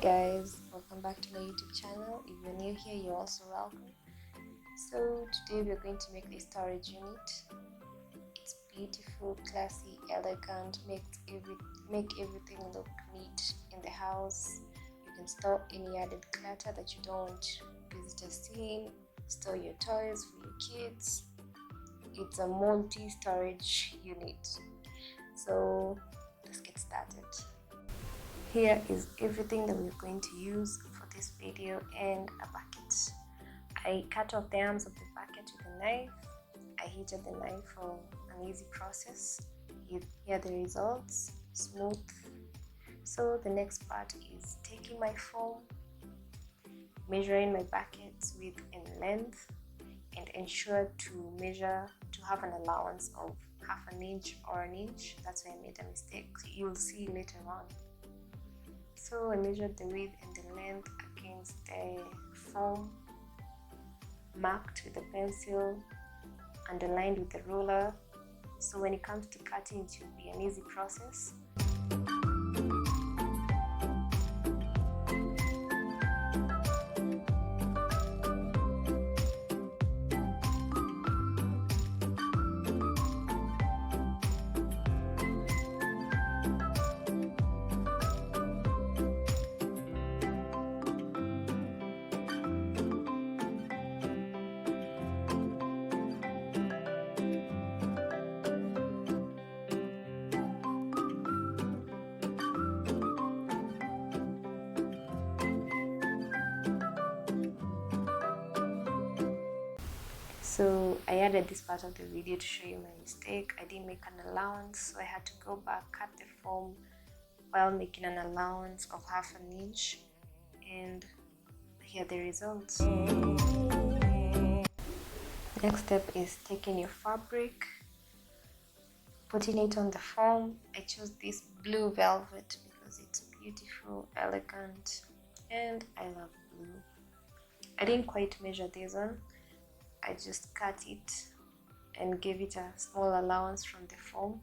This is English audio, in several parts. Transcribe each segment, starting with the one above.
guys, welcome back to my YouTube channel. If you're new here, you're also welcome. So today we're going to make a storage unit. It's beautiful, classy, elegant, make everything look neat in the house. You can store any added clutter that you don't want visitors seeing, store your toys for your kids. It's a multi-storage unit. So let's get started. Here is everything that we're going to use for this video and a bucket. I cut off the arms of the bucket with a knife. I heated the knife for an easy process. Here are the results, smooth. So the next part is taking my foam, measuring my bucket's width and length, and ensure to have an allowance of half an inch or an inch. That's why I made a mistake. You'll see later on. So I measured the width and the length against the foam, marked with a pencil, underlined with a ruler. So when it comes to cutting, it will be an easy process. So I added this part of the video to show you my mistake. I didn't make an allowance, so I had to go back, cut the foam while making an allowance of half an inch, and here are the results. Next step is taking your fabric, putting it on the foam. I chose this blue velvet because it's beautiful, elegant, and I love blue. I didn't quite measure this one. I just cut it and gave it a small allowance from the foam.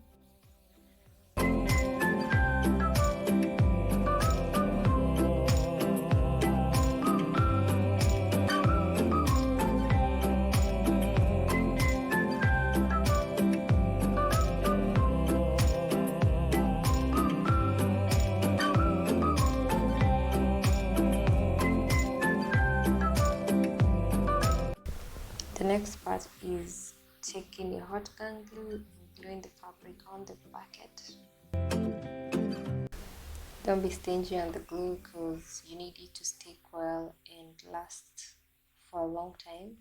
The next part is taking your hot gun glue and gluing the fabric on the bucket. Don't be stingy on the glue because you need it to stick well and last for a long time.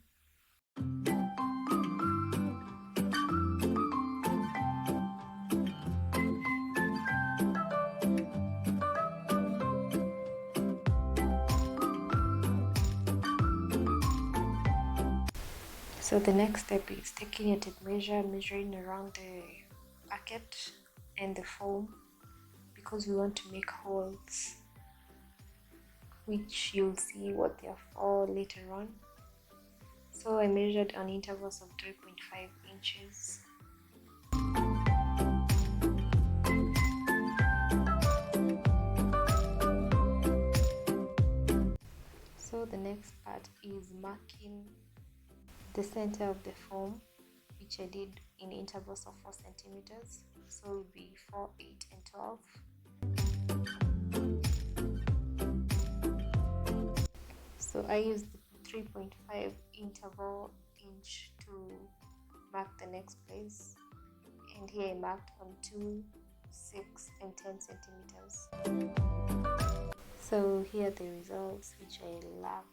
So the next step is taking your tape measure, measuring around the bucket and the foam, because we want to make holes, which you'll see what they are for later on. So I measured on intervals of 3.5 inches. So the next part is marking the center of the foam, which I did in intervals of 4 centimeters, so it will be 4, 8 and 12. So I used the 3.5 interval inch to mark the next place, and here I marked on 2, 6 and 10 centimeters. So here are the results, which I loved.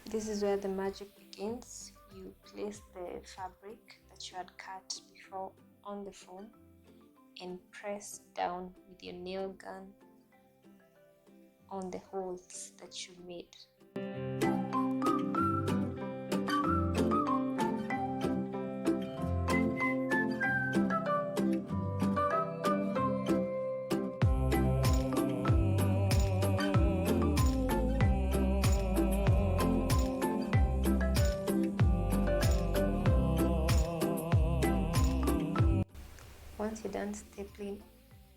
This is where the magic begins. You place the fabric that you had cut before on the foam and press down with your nail gun on the holes that you made. Once you're done stapling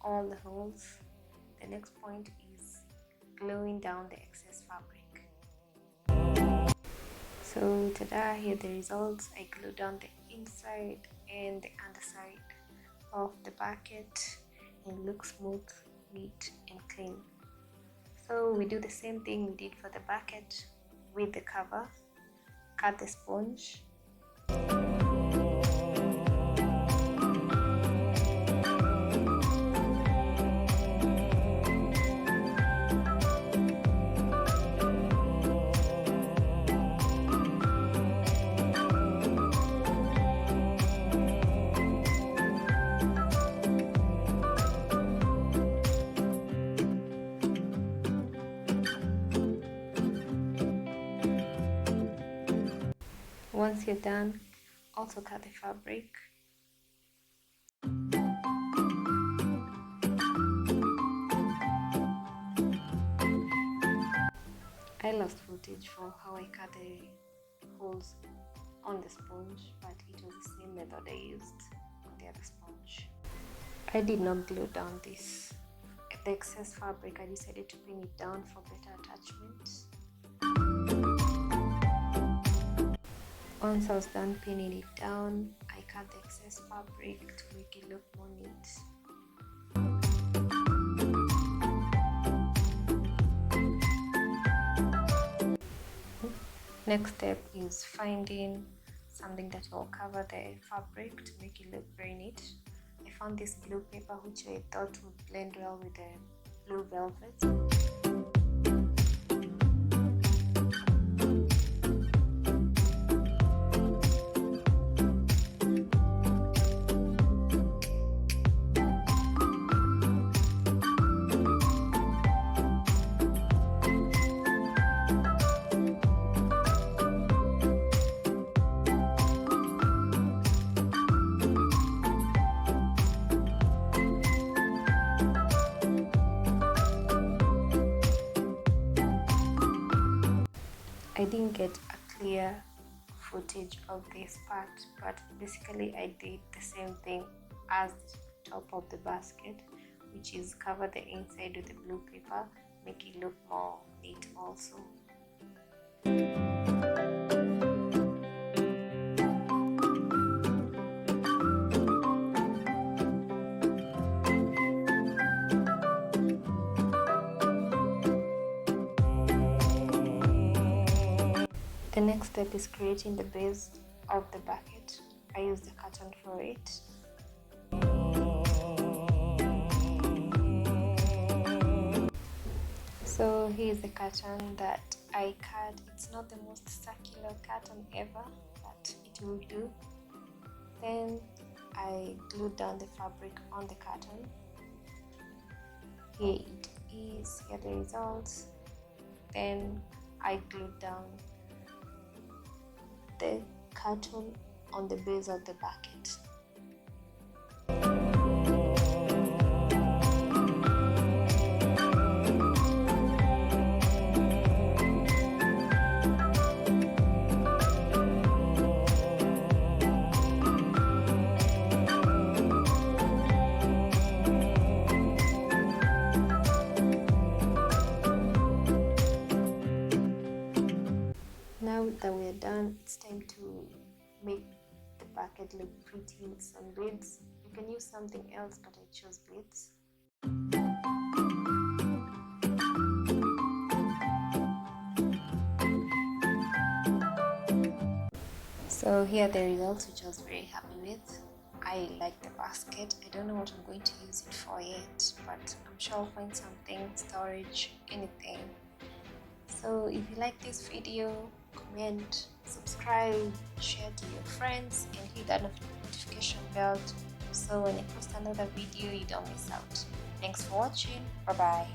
all the holes, the next point is gluing down the excess fabric. So tada, here are the results. I glued down the inside and the underside of the bucket. It looks smooth, neat and clean. So we do the same thing we did for the bucket with the cover. Cut the sponge. Once you're done, also cut the fabric. I lost footage for how I cut the holes on the sponge, but it was the same method I used on the other sponge. I did not glue down the excess fabric. I decided to pin it down for better attachment. Once I was done pinning it down, I cut the excess fabric to make it look more neat. Next step is finding something that will cover the fabric to make it look very neat. I found this blue paper which I thought would blend well with the blue velvet. I didn't get a clear footage of this part, but basically I did the same thing as the top of the basket, which is cover the inside with the blue paper, make it look more neat also. The next step is creating the base of the bucket. I use the carton for it. So here's the carton that I cut. It's not the most circular carton ever, but it will do. Then I glued down the fabric on the carton. Here it is, here are the results. Then I glued down the carton on the base of the bucket. Now that we're done, it's time to make the bucket look pretty with some beads. You can use something else, but I chose beads. So here are the results, which I was very happy with. I like the basket. I don't know what I'm going to use it for yet, but I'm sure I'll find something, storage, anything. So if you like this video, comment, subscribe, share to your friends, and hit that notification bell so when I post another video you don't miss out. Thanks for watching. Bye bye.